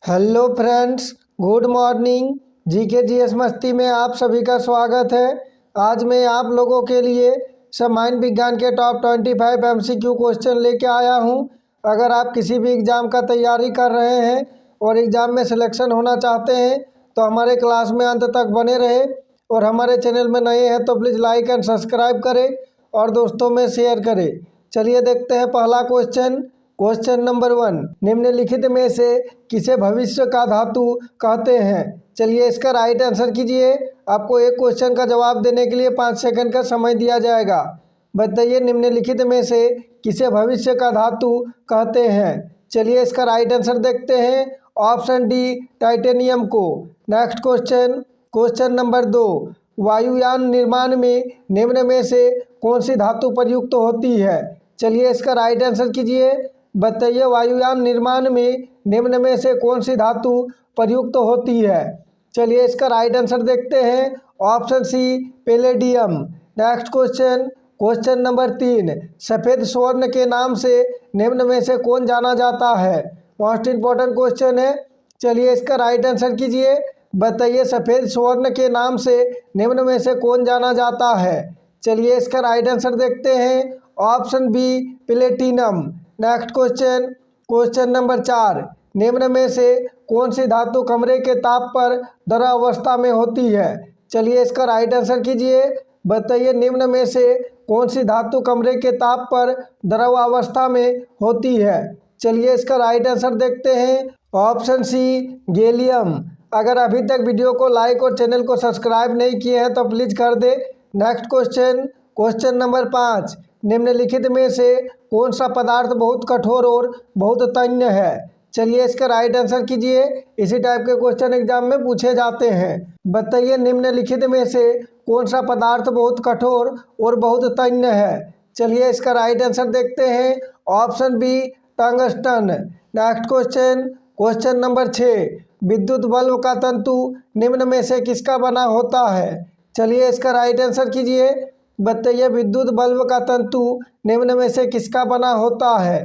Hello friends, good morning. GK GS मस्ती में आप सभी का स्वागत है। आज मैं आप लोगों के लिए सामान्य विज्ञान के टॉप 25 एमसीक्यू क्वेश्चन लेके आया हूं। अगर आप किसी भी एग्ज़ाम का तैयारी कर रहे हैं और एग्ज़ाम में सिलेक्शन होना चाहते हैं तो हमारे क्लास में अंत तक बने रहे। और हमारे चैनल में नए हैं तो प्लीज़ लाइक एंड सब्सक्राइब करें और दोस्तों में शेयर करें। चलिए देखते हैं पहला क्वेश्चन। क्वेश्चन नंबर 1, निम्नलिखित में से किसे भविष्य का धातु कहते हैं? चलिए इसका राइट आंसर कीजिए। आपको एक क्वेश्चन का जवाब देने के लिए 5 सेकंड का समय दिया जाएगा। बताइए निम्नलिखित में से किसे भविष्य का धातु कहते हैं? चलिए इसका राइट आंसर देखते हैं। ऑप्शन डी, टाइटेनियम को। नेक्स्ट क्वेश्चन, क्वेश्चन नंबर 2, वायुयान निर्माण में निम्न में से कौन सी धातु प्रयुक्त होती है? चलिए इसका राइट आंसर कीजिए। बताइए वायुयान निर्माण में निम्न में से कौन सी धातु प्रयुक्त होती है? चलिए इसका राइट आंसर देखते हैं। Option C, palladium. Next question, question number 3, सफ़ेद स्वर्ण के नाम से निम्न में से कौन जाना जाता है? मोस्ट इंपॉर्टेंट क्वेश्चन है। चलिए इसका राइट आंसर कीजिए। बताइए सफ़ेद स्वर्ण के नाम से निम्न में से कौन जाना जाता है? चलिए इसका राइट आंसर देखते हैं। Option B, platinum. Next question, question number 4, निम्न में से कौन सी धातु कमरे के ताप पर द्रव अवस्था में होती है? चलिए इसका राइट आंसर कीजिए। बताइए निम्न में से कौन सी धातु कमरे के ताप पर द्रव अवस्था में होती है? चलिए इसका राइट आंसर देखते हैं। Option C, gallium. अगर अभी तक वीडियो को लाइक और चैनल को सब्सक्राइब नहीं किए हैं तो प्लीज़ कर दे। नेक्स्ट क्वेश्चन, क्वेश्चन नंबर 5, निम्नलिखित में से कौन सा पदार्थ बहुत कठोर और बहुत तन्य है? चलिए इसका राइट आंसर कीजिए। इसी टाइप के क्वेश्चन एग्जाम में पूछे जाते हैं। बताइए निम्नलिखित में से कौन सा पदार्थ बहुत कठोर और बहुत तन्य है? चलिए इसका राइट आंसर देखते हैं। Option B, tungsten. Next question, question number 6, विद्युत बल्ब का तंतु निम्न में से किसका बना होता है? चलिए इसका राइट आंसर कीजिए। बताइए विद्युत बल्ब का तंतु निम्न में से किसका बना होता है?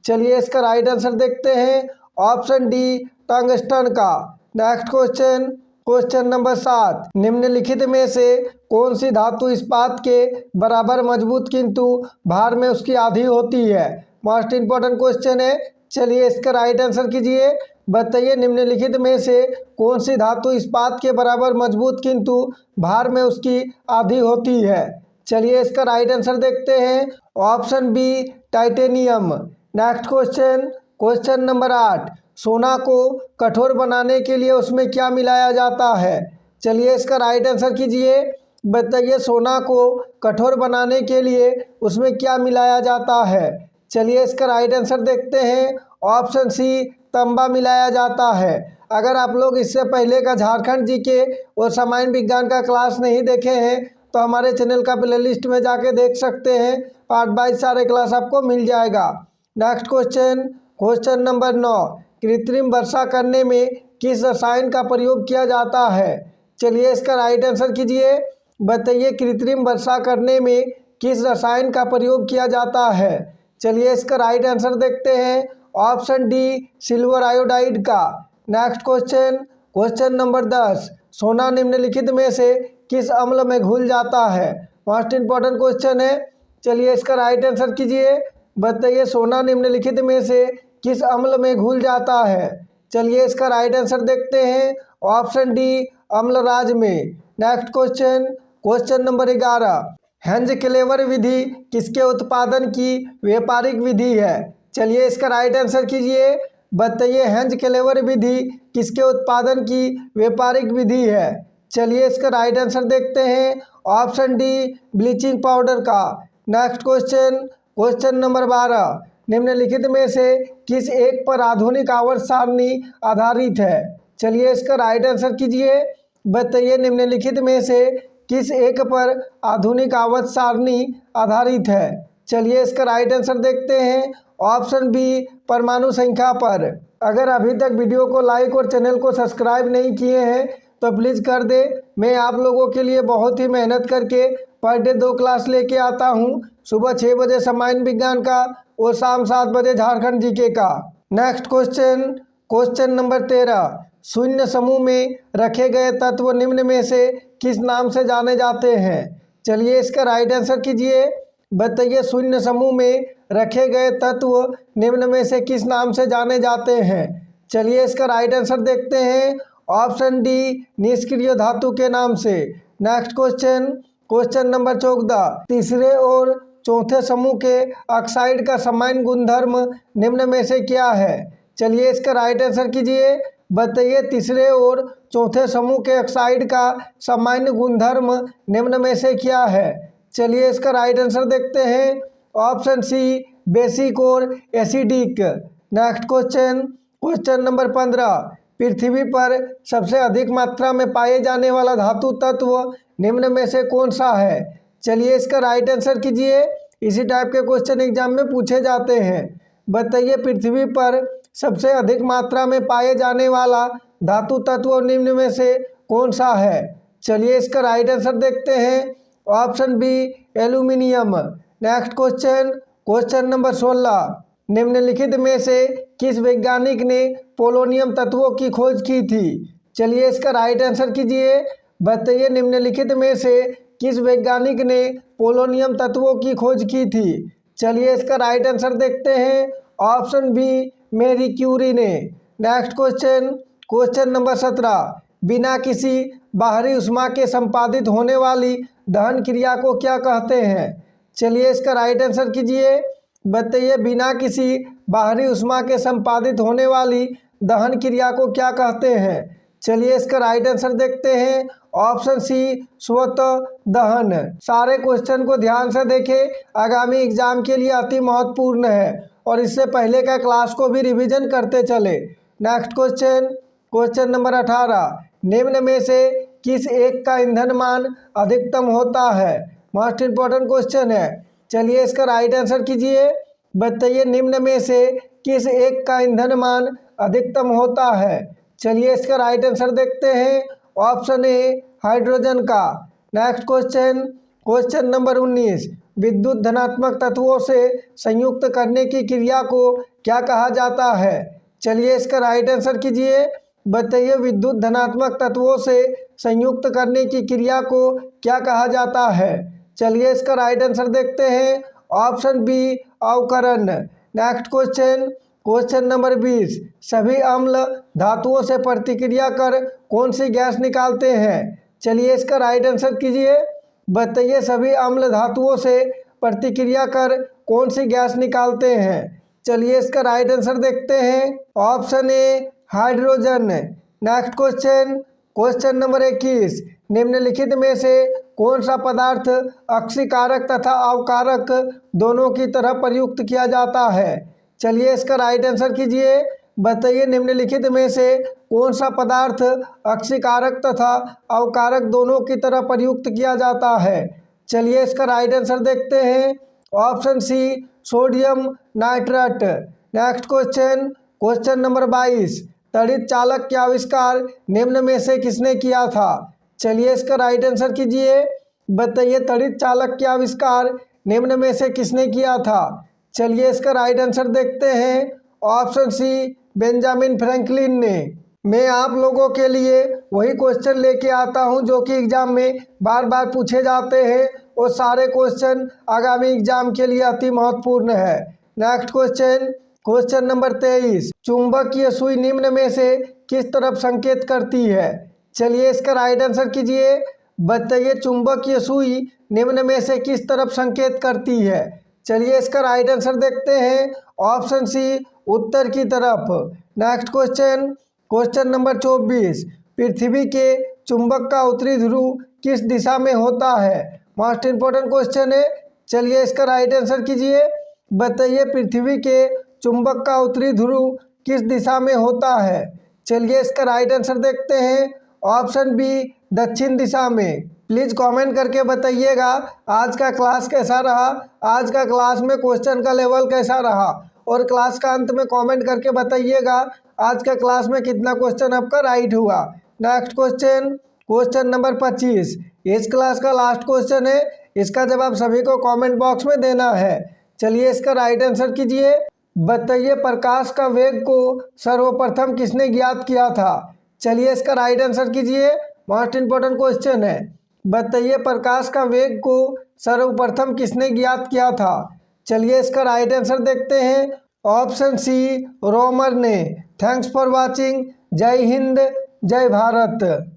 चलिए इसका राइट आंसर देखते हैं। ऑप्शन डी, टंगस्टन का। नेक्स्ट क्वेश्चन, क्वेश्चन नंबर 7, निम्नलिखित में से कौन सी धातु इस्पात के बराबर मजबूत किंतु भार में उसकी आधी होती है? मोस्ट इंपॉर्टेंट क्वेश्चन है। चलिए इसका राइट आंसर कीजिए। बताइए निम्नलिखित में से कौन सी धातु इस्पात के बराबर मजबूत किंतु भार में उसकी आधी होती है? चलिए इसका राइट आंसर देखते हैं। Option B, titanium. Next question, question number 8, सोना को कठोर बनाने के लिए उसमें क्या मिलाया जाता है? चलिए इसका राइट आंसर कीजिए। बताइए सोना को कठोर बनाने के लिए उसमें क्या मिलाया जाता है? चलिए इसका राइट आंसर देखते हैं। ऑप्शन सी, तांबा मिलाया जाता है। अगर आप लोग इससे पहले का झारखंड जीके और सामान्य विज्ञान का क्लास नहीं देखे हैं तो हमारे चैनल का प्लेलिस्ट में जाके देख सकते हैं। पार्ट बाय सारे क्लास आपको मिल जाएगा। नेक्स्ट क्वेश्चन, क्वेश्चन नंबर 9, कृत्रिम वर्षा करने में किस रसायन का प्रयोग किया जाता है? चलिए इसका राइट आंसर कीजिए। बताइए कृत्रिम वर्षा करने में किस रसायन का प्रयोग किया जाता है? चलिए इसका राइट आंसर देखते हैं। ऑप्शन डी, सिल्वर आयोडाइड का। नेक्स्ट क्वेश्चन, क्वेश्चन नंबर 10, सोना निम्नलिखित में से किस अम्ल में घुल जाता है? मोस्ट इंपॉर्टेंट क्वेश्चन है। चलिए इसका राइट आंसर कीजिए। बताइए सोना निम्नलिखित में से किस अम्ल में घुल जाता है? चलिए इसका राइट आंसर देखते हैं। ऑप्शन डी, अम्लराज में। नेक्स्ट क्वेश्चन, क्वेश्चन नंबर 11, हेंज क्लेवर विधि किसके उत्पादन की व्यापारिक विधि है? चलिए इसका राइट आंसर कीजिए। बताइए हेंज क्लेवर विधि किसके उत्पादन की व्यापारिक विधि है? चलिए इसका राइट आंसर देखते हैं। ऑप्शन डी, ब्लीचिंग पाउडर का। नेक्स्ट क्वेश्चन, क्वेश्चन नंबर 12, निम्नलिखित में से किस एक पर आधुनिक आवर्त सारणी आधारित है? चलिए इसका राइट आंसर कीजिए। बताइए निम्नलिखित में से किस एक पर आधुनिक आवर्त सारणी आधारित है? चलिए इसका राइट आंसर देखते हैं। ऑप्शन बी, परमाणु संख्या पर। अगर अभी तक वीडियो को लाइक और चैनल को सब्सक्राइब नहीं किए हैं तो प्लीज़ कर दे। मैं आप लोगों के लिए बहुत ही मेहनत करके पर डे 2 क्लास लेके आता हूँ। सुबह 6 बजे सामान्य विज्ञान का और शाम 7 बजे झारखंड जीके का। नेक्स्ट क्वेश्चन, क्वेश्चन नंबर 13, शून्य समूह में रखे गए तत्व निम्न में से किस नाम से जाने जाते हैं? चलिए इसका राइट आंसर कीजिए। बताइए शून्य समूह में रखे गए तत्व निम्न में से किस नाम से जाने जाते हैं? चलिए इसका राइट आंसर देखते हैं। ऑप्शन डी, निष्क्रिय धातु के नाम से। नेक्स्ट क्वेश्चन, क्वेश्चन नंबर 14, तीसरे और चौथे समूह के ऑक्साइड का सामान्य गुणधर्म निम्न में से क्या है? चलिए इसका राइट आंसर कीजिए। बताइए तीसरे और चौथे समूह के ऑक्साइड का सामान्य गुणधर्म निम्न में से क्या है? चलिए इसका राइट आंसर देखते हैं। ऑप्शन सी, बेसिक और acidic. Next question, question number 15, पृथ्वी पर सबसे अधिक मात्रा में पाए जाने वाला धातु तत्व निम्न में से कौन सा है? चलिए इसका राइट आंसर कीजिए। इसी टाइप के क्वेश्चन एग्जाम में पूछे जाते हैं। बताइए पृथ्वी पर सबसे अधिक मात्रा में पाए जाने वाला धातु तत्व निम्न में से कौन सा है? चलिए इसका राइट आंसर देखते हैं। Option B, aluminium. Next question, question number 16, निम्नलिखित में से किस वैज्ञानिक ने पोलोनियम तत्वों की खोज की थी? चलिए इसका राइट आंसर कीजिए। बताइए निम्नलिखित में से किस वैज्ञानिक ने पोलोनियम तत्वों की खोज की थी? चलिए इसका राइट आंसर देखते हैं। ऑप्शन बी, मैरी क्यूरी ने। नेक्स्ट क्वेश्चन, क्वेश्चन नंबर 17, बिना किसी बाहरी उष्मा के संपादित होने वाली दहन क्रिया को क्या कहते हैं? चलिए इसका राइट आंसर कीजिए। बताइए बिना किसी बाहरी उष्मा के संपादित होने वाली दहन क्रिया को क्या कहते हैं? चलिए इसका राइट आंसर देखते हैं। ऑप्शन सी, स्वतः दहन। सारे क्वेश्चन को ध्यान से देखें, आगामी एग्जाम के लिए अति महत्वपूर्ण है और इससे पहले का क्लास को भी रिवीजन करते चले। नेक्स्ट क्वेश्चन, क्वेश्चन नंबर 18, निम्न में से किस एक का ईंधन मान अधिकतम होता है? मोस्ट इंपॉर्टेंट क्वेश्चन है। चलिए इसका राइट आंसर कीजिए। बताइए निम्न में से किस एक का ईंधन मान अधिकतम होता है? चलिए इसका राइट आंसर देखते हैं। ऑप्शन ए, हाइड्रोजन का। नेक्स्ट क्वेश्चन, क्वेश्चन नंबर 19, विद्युत धनात्मक तत्वों से संयुक्त करने की क्रिया को क्या कहा जाता है? चलिए इसका राइट आंसर कीजिए। बताइए विद्युत धनात्मक तत्वों से संयुक्त करने की क्रिया को क्या कहा जाता है? चलिए इसका राइट आंसर देखते हैं। ऑप्शन बी, अवकरण। नेक्स्ट क्वेश्चन, क्वेश्चन नंबर 20, सभी अम्ल धातुओं से प्रतिक्रिया कर कौन सी गैस निकालते हैं? चलिए इसका राइट आंसर कीजिए। बताइए सभी अम्ल धातुओं से प्रतिक्रिया कर कौन सी गैस निकालते हैं? चलिए इसका राइट आंसर देखते हैं। Option A, hydrogen. Next question, question number 21, निम्नलिखित में से कौन सा पदार्थ अक्सीकारक तथा अवकारक दोनों की तरह प्रयुक्त किया जाता है? चलिए इसका राइट आंसर कीजिए। बताइए निम्नलिखित में से कौन सा पदार्थ अक्सीकारक तथा अवकारक दोनों की तरह प्रयुक्त किया जाता है? चलिए इसका राइट आंसर देखते हैं। Option C, sodium nitrate. Next question, question number 22, तड़ित चालक के आविष्कार निम्न में से किसने किया था? चलिए इसका राइट आंसर कीजिए। बताइए तड़ित चालक के आविष्कार निम्न में से किसने किया था? चलिए इसका राइट आंसर देखते हैं। ऑप्शन सी, बेंजामिन फ्रैंकलिन ने। मैं आप लोगों के लिए वही क्वेश्चन लेके आता हूं जो कि एग्जाम में बार बार पूछे जाते हैं और सारे क्वेश्चन आगामी एग्जाम के लिए अति महत्वपूर्ण है। नेक्स्ट क्वेश्चन, क्वेश्चन नंबर 23, चुंबकीय सुई निम्न में से किस तरफ संकेत करती है? चलिए इसका राइट आंसर कीजिए। बताइए चुंबकीय सुई निम्न में से किस तरफ संकेत करती है? चलिए इसका राइट आंसर देखते हैं। ऑप्शन सी, उत्तर की तरफ। नेक्स्ट क्वेश्चन, क्वेश्चन नंबर 24, पृथ्वी के चुंबक का उत्तरी ध्रुव किस दिशा में होता है? मोस्ट इंपॉर्टेंट क्वेश्चन है। चलिए इसका राइट आंसर कीजिए। बताइए पृथ्वी के चुंबक का उत्तरी ध्रुव किस दिशा में होता है? चलिए इसका राइट आंसर देखते हैं। ऑप्शन बी, दक्षिण दिशा में। प्लीज़ कमेंट करके बताइएगा आज का क्लास कैसा रहा, आज का क्लास में क्वेश्चन का लेवल कैसा रहा, और क्लास का अंत में कमेंट करके बताइएगा आज का क्लास में कितना क्वेश्चन आपका राइट हुआ। नेक्स्ट क्वेश्चन, क्वेश्चन नंबर 25, इस क्लास का लास्ट क्वेश्चन है। इसका जवाब सभी को कमेंट बॉक्स में देना है। चलिए इसका राइट आंसर कीजिए। बताइए प्रकाश का वेग को सर्वप्रथम किसने ज्ञात किया था। चलिए इसका राइट आंसर कीजिए, मोस्ट इंपॉर्टेंट क्वेश्चन है। बताइए प्रकाश का वेग को सर्वप्रथम किसने ज्ञात किया था। चलिए इसका राइट आंसर देखते हैं। ऑप्शन सी रोमर ने। Thanks for watching. जय हिंद, जय भारत।